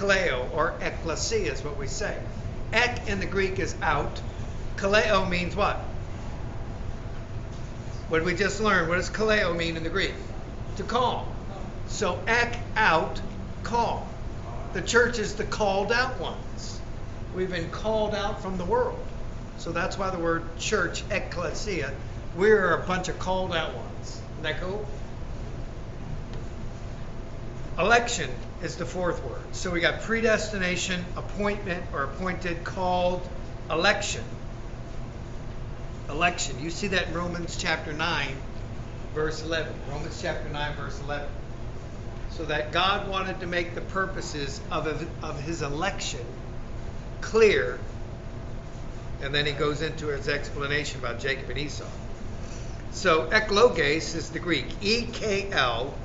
kaleo, or ecclesia is what we say. Ek in the Greek is out. Kaleo means what? What did we just learn? What does kaleo mean in the Greek? To call. So ek, out, call. The church is the called out ones. We've been called out from the world. So that's why the word church, ecclesia, we're a bunch of called out ones. Isn't that cool? Election is the fourth word. So we got predestination, appointment or appointed, called, election. Election. You see that in Romans chapter 9, verse 11. Romans chapter 9, verse 11. So that God wanted to make the purposes of his election clear. And then he goes into his explanation about Jacob and Esau. So ekloges is the Greek. E-K-L-O-G-E-S.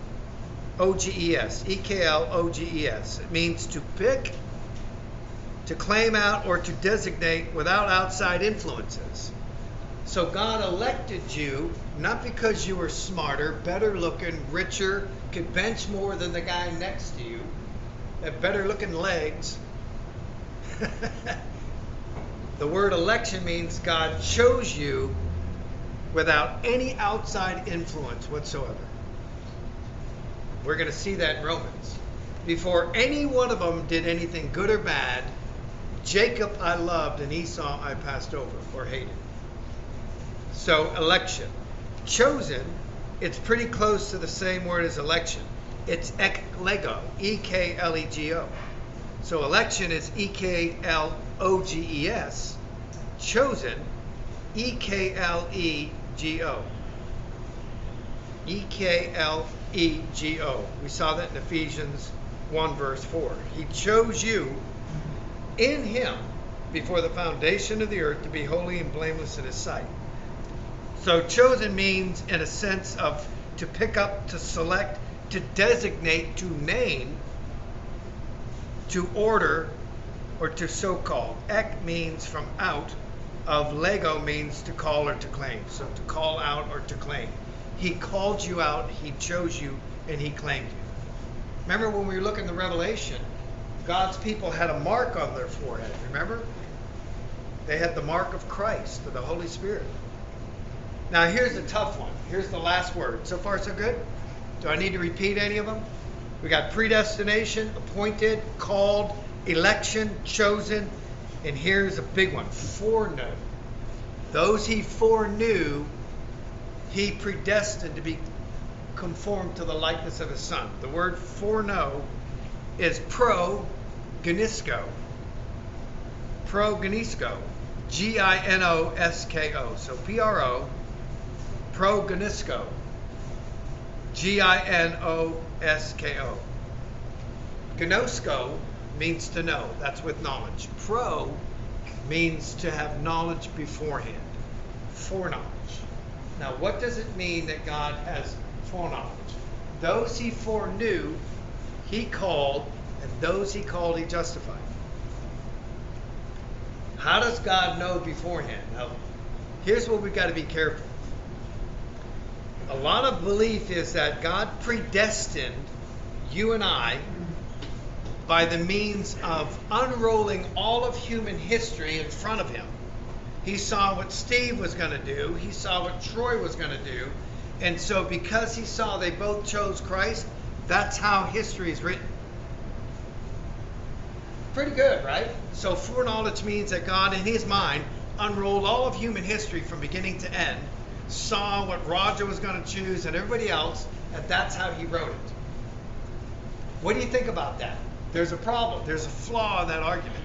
E-K-L-O-G-E-S. It means to pick, to claim out, or to designate without outside influences. So God elected you not because you were smarter, better looking, richer, could bench more than the guy next to you, had better looking legs. The word election means God chose you without any outside influence whatsoever. We're going to see that in Romans. Before any one of them did anything good or bad, Jacob I loved and Esau I passed over or hated. So election. Chosen, it's pretty close to the same word as election. It's eklego, E-K-L-E-G-O. So election is E-K-L-O-G-E-S. Chosen, E-K-L-E-G-O. E-K-L-E-G-O. We saw that in Ephesians 1 verse 4. He chose you in him before the foundation of the earth to be holy and blameless in his sight. So chosen means in a sense of to pick up, to select, to designate, to name, to order, or to so call. Ek means from out, of lego means to call or to claim. So to call out or to claim. He called you out, he chose you, and he claimed you. Remember when we were looking at the Revelation, God's people had a mark on their forehead, remember? They had the mark of Christ, or the Holy Spirit. Now here's the tough one. Here's the last word. So far so good? Do I need to repeat any of them? We got predestination, appointed, called, election, chosen, and here's a big one, foreknow. Those he foreknew, he predestined to be conformed to the likeness of his son. The word foreknow is pro-genisko. Pro-genisko. G-I-N-O-S-K-O. So P-R-O, pro-genisko. G-I-N-O-S-K-O. Gnosko means to know. That's with knowledge. Pro means to have knowledge beforehand. Foreknowledge. Now, what does it mean that God has foreknowledge? Those he foreknew, he called, and those he called, he justified. How does God know beforehand? Now, here's what we've got to be careful. A lot of belief is that God predestined you and I by the means of unrolling all of human history in front of him. He saw what Steve was going to do. He saw what Troy was going to do. And so because he saw they both chose Christ, that's how history is written. Pretty good, right? So foreknowledge means that God, in his mind, unrolled all of human history from beginning to end, saw what Roger was going to choose and everybody else, and that's how he wrote it. What do you think about that? There's a problem. There's a flaw in that argument.